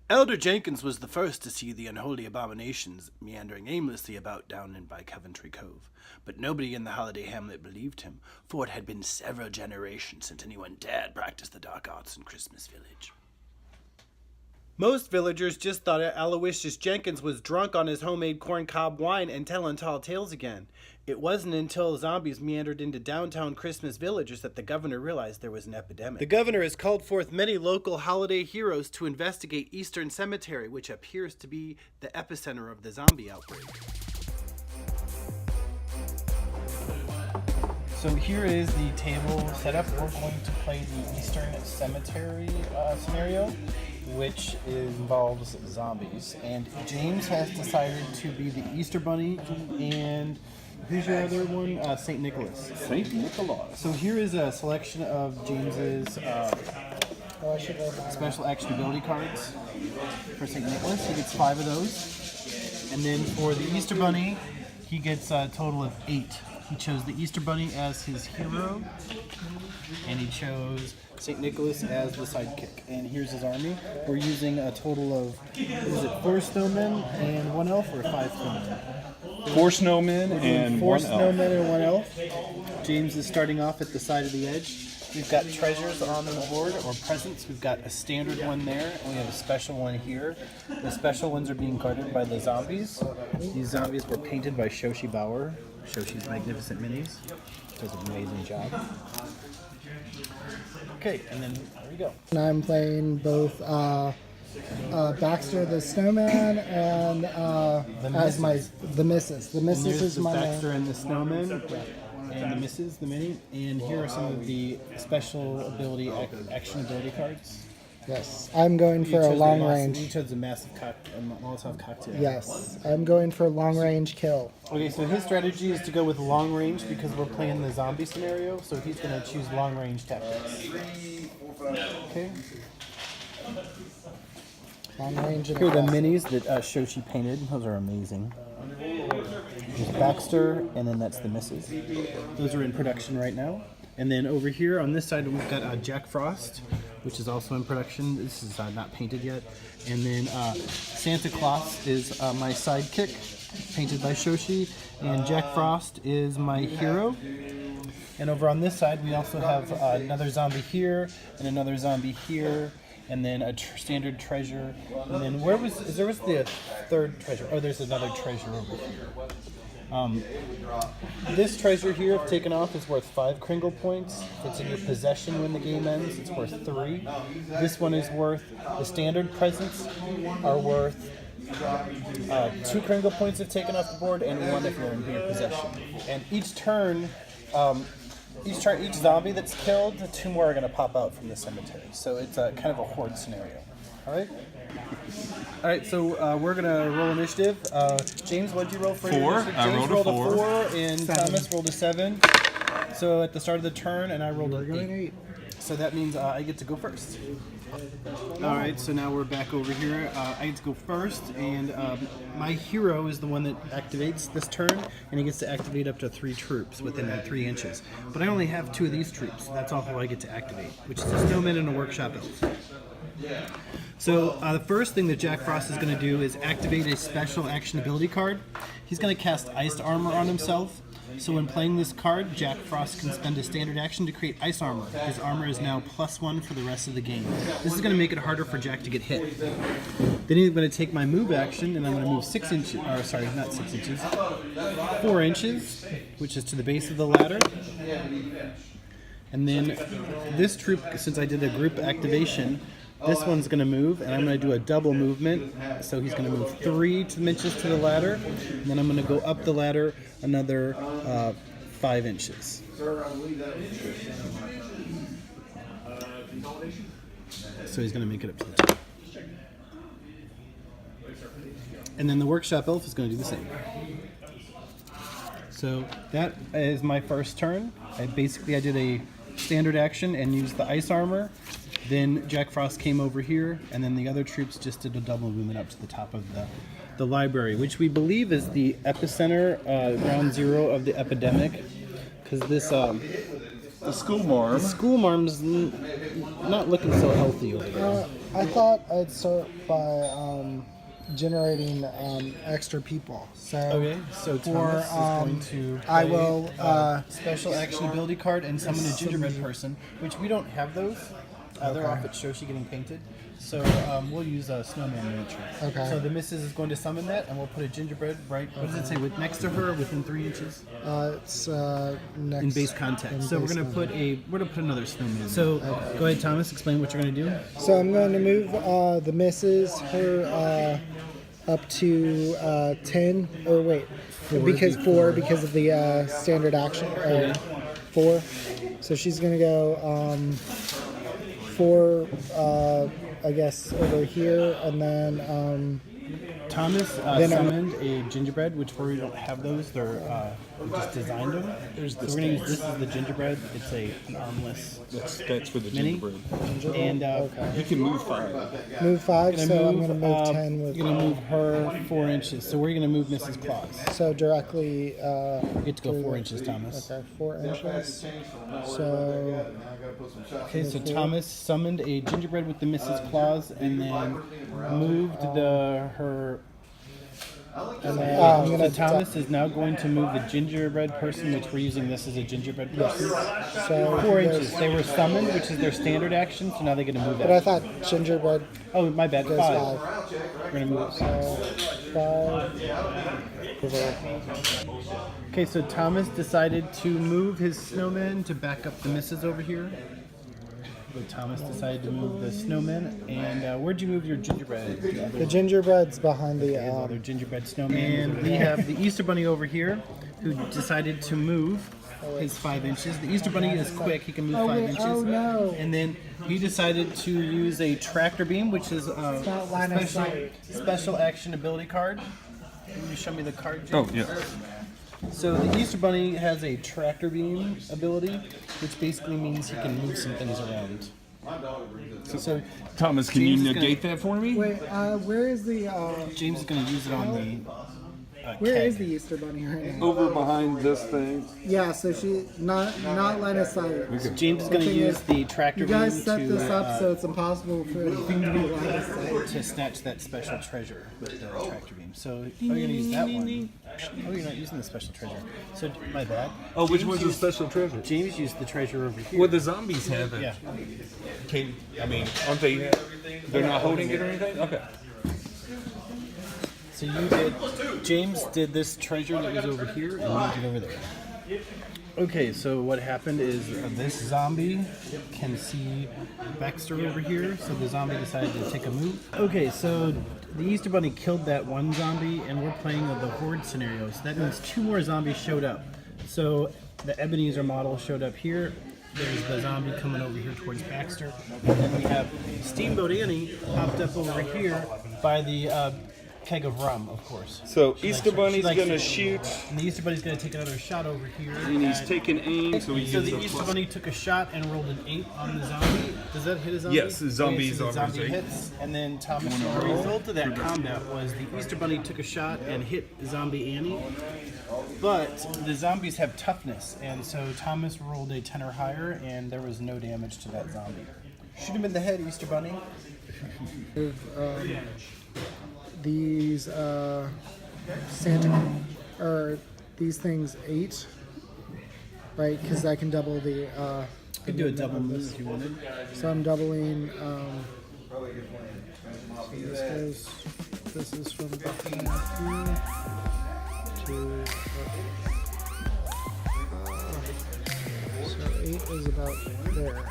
Elder Jenkins was the first to see the unholy abominations meandering aimlessly about down and by Coventry Cove, but nobody in the holiday hamlet believed him, for it had been several generations since anyone dared practice the dark arts in Christmas Village. Most villagers just thought Aloysius Jenkins was drunk on his homemade corncob wine and telling tall tales again. It wasn't until zombies meandered into downtown Christmas Villagers that the governor realized there was an epidemic. The governor has called forth many local holiday heroes to investigate Eastern Cemetery, which appears to be the epicenter of the zombie outbreak. So here is the table setup. We're going to play the Eastern Cemetery scenario, which involves zombies. And James has decided to be the Easter Bunny, and who's your other one? St. Nicholas. St. Nicholas. So here is a selection of James's special action ability cards for St. Nicholas. He gets 5 of those. And then for the Easter Bunny, he gets a total of 8. He chose the Easter Bunny as his hero, and he chose St. Nicholas as the sidekick. And here's his army. We're using a total of, 4 snowmen and 1 elf, or 5 snowmen? 4 snowmen and 4 1 elf. snowmen and 1 elf. James is starting off at the side of the edge. We've got treasures on the board, or presents. We've got a standard one there, and we have a special one here. The special ones are being guarded by the zombies. These zombies were painted by Shooty Bauer. Shoshi's Magnificent Minis. Does an amazing job. Okay, and then there we go. And I'm playing both Baxter the Snowman and as the Missus. The Missus is my Baxter and the Snowman, and the Missus, the mini. And here are some of the special ability action ability cards. Yes, I'm going for a long range. You chose a massive Molotov cocktail. Yes, I'm going for long range kill. Okay, so his strategy is to go with long range because we're playing the zombie scenario, so he's going to choose long range tactics. Okay. Long range. Here are the minis that Shoshi painted. Those are amazing. There's Baxter, and then that's the Misses. Those are in production right now. And then over here on this side, we've got Jack Frost, which is also in production. This is not painted yet. And then Santa Claus is my sidekick, painted by Shoshi. And Jack Frost is my hero. And over on this side, we also have another zombie here, and another zombie here, and then a standard treasure. And then where was the third treasure? Oh, there's another treasure over here. This treasure here, if taken off, is worth 5 Kringle Points. If it's in your possession when the game ends, it's worth 3. This one is worth, the standard presents are worth 2 Kringle Points if taken off the board, and 1 if you're in your possession. And each turn, each zombie that's killed, 2 more are going to pop out from the cemetery. So it's kind of a horde scenario. All right, so we're going to roll initiative. James, what did you roll for? 4. James rolled a 4, and 7. Thomas rolled a 7. So at the start of the turn, and I rolled an 8. So that means I get to go first. All right, so now we're back over here. I get to go first, and my hero is the one that activates this turn, and he gets to activate up to 3 troops within 3 inches. But I only have 2 of these troops. So that's all I get to activate, which is a snowman and a workshop elf. So the first thing that Jack Frost is going to do is activate a special action ability card. He's going to cast Ice Armor on himself. So when playing this card, Jack Frost can spend a standard action to create Ice Armor. His armor is now +1 for the rest of the game. This is going to make it harder for Jack to get hit. Then I'm going to take my move action, and I'm going to move 6 inches, or sorry, not 6 inches, 4 inches, which is to the base of the ladder. And then this troop, since I did a group activation, this one's going to move, and I'm going to do a double movement. So he's going to move 3 inches to the ladder, and then I'm going to go up the ladder another 5 inches. So he's going to make it up to the top. And then the workshop elf is going to do the same. So that is my first turn. I did a standard action and used the ice armor. Then Jack Frost came over here, and then the other troops just did a double movement up to the top of the library, which we believe is the epicenter, ground zero of the epidemic, because this The school marm. school marm's not looking so healthy over there. I thought I'd start by generating extra people. So Okay, so Thomas is going to I play, will special action ability card and summon a gingerbread person, which we don't have those. They're off at Shooty getting painted. So we'll use a Snowman miniature. Okay. So the missus is going to summon that, and we'll put a gingerbread right. What does it say? With next to her, within 3 inches. It's next In base contact. in So base we're gonna put another snowman. So go ahead, Thomas. Explain what you're gonna do. So I'm going to move the missus her up to 10 or wait because of the standard action or 4. So she's going to go 4 I guess over here, and then Thomas summoned a gingerbread, which we don't have those. They're we just designed them. So we're gonna use this as the gingerbread. It's an armless. That's for the Mini. gingerbread. And You can move 5. move 5. So I'm going to move 10 with. You're gonna move her 4 inches. So where are you gonna move Mrs. Claus? So directly. You get to go 4 inches, Thomas. Okay, 4 inches. So. Okay, so Thomas summoned a gingerbread with the Mrs. Claus, and then moved her. And then I'm So gonna Thomas is now going to move the gingerbread person, which we're using this as a gingerbread person. So 4 inches. They were summoned, which is their standard action, so now they get to move But I that. thought gingerbread Oh, my bad. goes 5. 5. We're gonna move it. So 5. Okay, so Thomas decided to move his snowman to back up the misses over here. So Thomas decided to move the snowman, and where'd you move your gingerbread? The gingerbread's behind the. Other gingerbread snowman. And we have the Easter Bunny over here, who decided to move his 5 inches. The Easter Bunny is quick; he can move 5 inches. Oh no! And then he decided to use a tractor beam, which is a not line of sight. special action ability card. Can you show me the card, James? Oh, yeah. So the Easter Bunny has a tractor beam ability, which basically means he can move some things around. So Thomas, can James you is gonna- negate that for me? Wait, where is the? James is going to use it on the Where keg. is the Easter Bunny right now? Over behind this thing. Yeah, so she not line of sight. James is going to thing use is, the tractor You beam guys set to, this up so it's impossible for it to be line of sight. to snatch that special treasure with the tractor beam. So, oh, you're going to use that one. Oh, you're not using the special treasure. So, my bad. Oh, which James one's the used- special treasure? James used the treasure over here. Well, the zombies have it. Yeah. Aren't they? They're not holding it or anything? Okay. So you did. James did this treasure that was over here, and you did over there. Okay, so what happened is this zombie can see Baxter over here, so the zombie decided to take a move. Okay, so the Easter Bunny killed that one zombie, and we're playing the horde scenario, so that means 2 more zombies showed up. So the Ebenezer model showed up here. There's the zombie coming over here towards Baxter. And then we have Steamboat Annie popped up over here by the keg of rum, of course. So She Easter likes- Bunny's she likes gonna it. shoot, And the Easter Bunny's going to take another shot over here. and he's at- taking aim, so he So gets the a Easter plus. Bunny took a shot and rolled an 8 on the zombie. Does that hit a zombie? Yes, the zombie's so the over zombie his 8. hits. And then Thomas, the result of that combat was the Easter Bunny took a shot and hit zombie Annie. But the zombies have toughness, and so Thomas rolled a 10 or higher, and there was no damage to that zombie. Shoot him in the head, Easter Bunny. These Santa or these things 8, right? Because I can double the. You could do a double move if you wanted. So I'm doubling. This is from behind here to. So 8 is about there.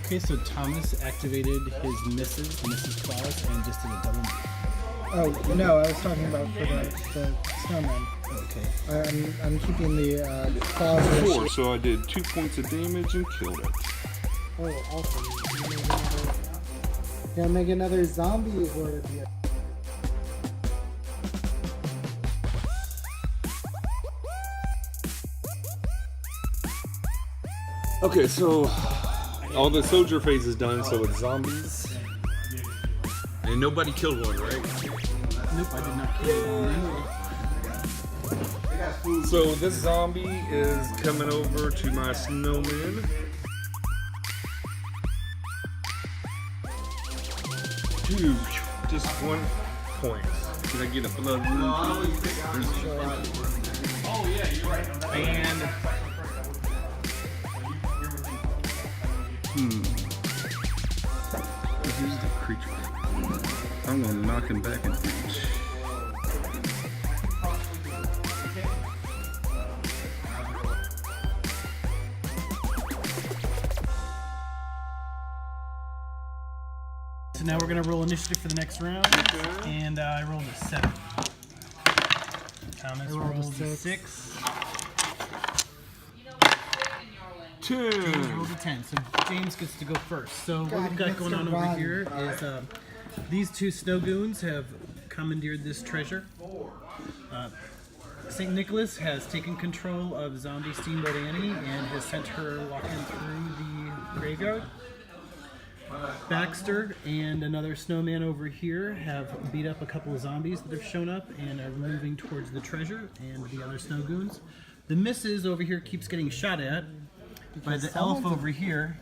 Okay, so Thomas activated his Mrs. Claus and just did a double move. Oh no, I was talking about for the snowman. Okay. I'm keeping the claws. 4, so I did 2 points of damage and killed it. Oh, awesome! Gotta make another zombie horde here. Okay, so all the soldier phase is done, so it's zombies. And nobody killed one, right? Nope, I did not kill him. So this zombie is coming over to my snowman. Dude, just 1 point. Did I get a blood wound? Oh yeah, you're right. And here's the creature. I'm gonna knock him back an inch. So now we're gonna roll initiative for the next round, and I rolled a 7. Thomas rolled a 6. 10. James rolled a 10, so James gets to go first. So what we've got going on over here is these 2 snow goons have commandeered this treasure. St. Nicholas has taken control of Zombie Steamboat Annie and has sent her walking through the graveyard. Baxter and another snowman over here have beat up a couple of zombies that have shown up and are moving towards the treasure and the other snow goons. The missus over here keeps getting shot at by the elf over here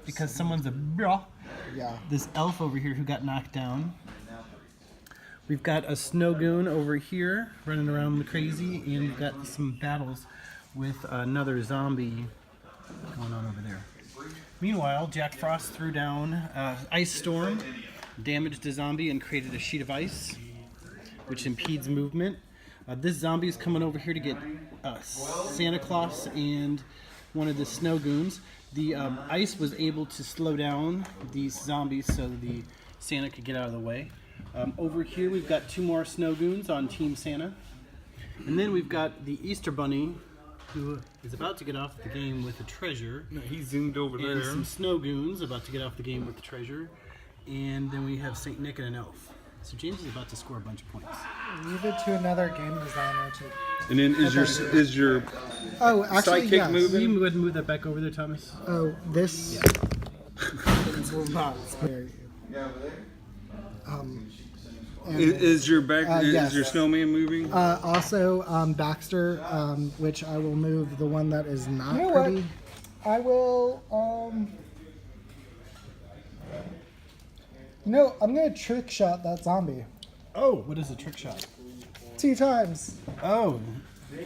because someone's a bra. Yeah. This elf over here who got knocked down. We've got a snow goon over here running around crazy, and we've got some battles with another zombie going on over there. Meanwhile, Jack Frost threw down Ice Storm, damaged a zombie, and created a sheet of ice, which impedes movement. This zombie is coming over here to get Santa Claus and one of the snow goons. The ice was able to slow down these zombies so the Santa could get out of the way. Over here we've got 2 more snow goons on Team Santa. And then we've got the Easter Bunny, who is about to get off the game with a treasure. No, he zoomed over And there. some snow goons about to get off the game with the treasure. And then we have St. Nick and an elf. So James is about to score a bunch of points. Leave it to another game designer to. And then is your Oh, actually, sidekick yes. moving? Will you go ahead and move that back over there, Thomas? Oh, this will not spare you. Is your yes. is your snowman moving? Also, Baxter, which I will move the one that is not You know pretty. what? I will, no, I'm gonna trick shot that zombie. Oh, what is a trick shot? 2 times. Oh,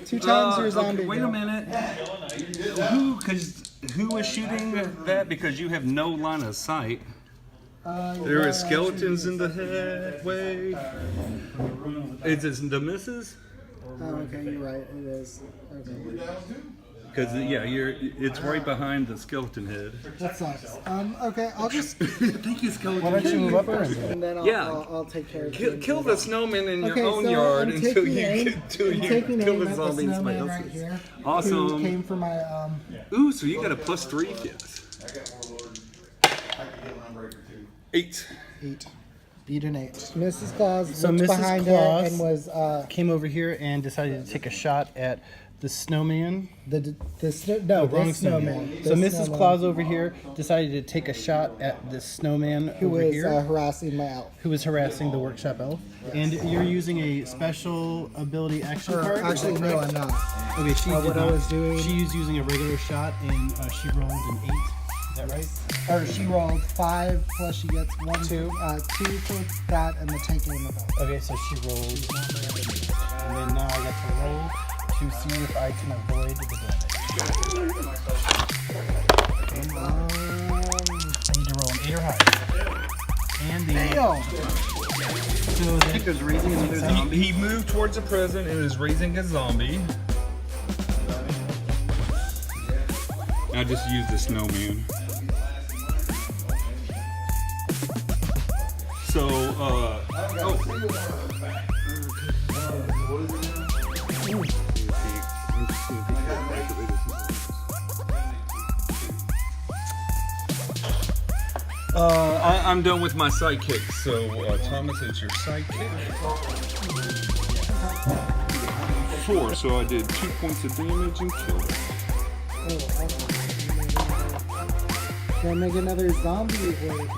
2 times your zombie. Okay, wait a minute. Who was shooting that? Because you have no line of sight. There are skeletons in the headway. Is it the missus? Oh, okay, you're right. It is. Okay. Because it's right behind the skeleton head. That sucks. Okay, I'll just. Thank you, skeleton. why don't you move up first? And then Yeah. I'll take care of Kill the snowman in your Okay, own so yard I'm until taking you aim- get to I'm you taking kill aim the at zombie in somebody snowman right else's. here. Awesome. Who came for my Ooh, so you got a +3 kiss. 8. 8. Beat an 8. Mrs. Claus So looked Mrs. behind Claus her and was came over here and decided to take a shot at the snowman. the Wrong snowman. So The Mrs. snowman Claus over here decided to take a shot at the snowman who over was here, harassing my elf. who was harassing the workshop elf. And you're using a special ability action Or, card? actually, no, I'm not. Okay, she did what I not. was doing- She's using a regular shot, and she rolled an 8. Is that right? Or she rolled 5 plus she gets 1, 2. 2 for that and the take aim of it. Okay, so she rolled, and then now I get to roll to see if I can avoid the damage. I need to roll an 8 or higher. And the so Because raising another zombie. He moved towards the present and is raising a zombie. I just used the snowman. So, I'm done with my sidekick. So, Thomas is your sidekick. 4, so I did 2 points of damage and killed it. Can I make another zombie wave?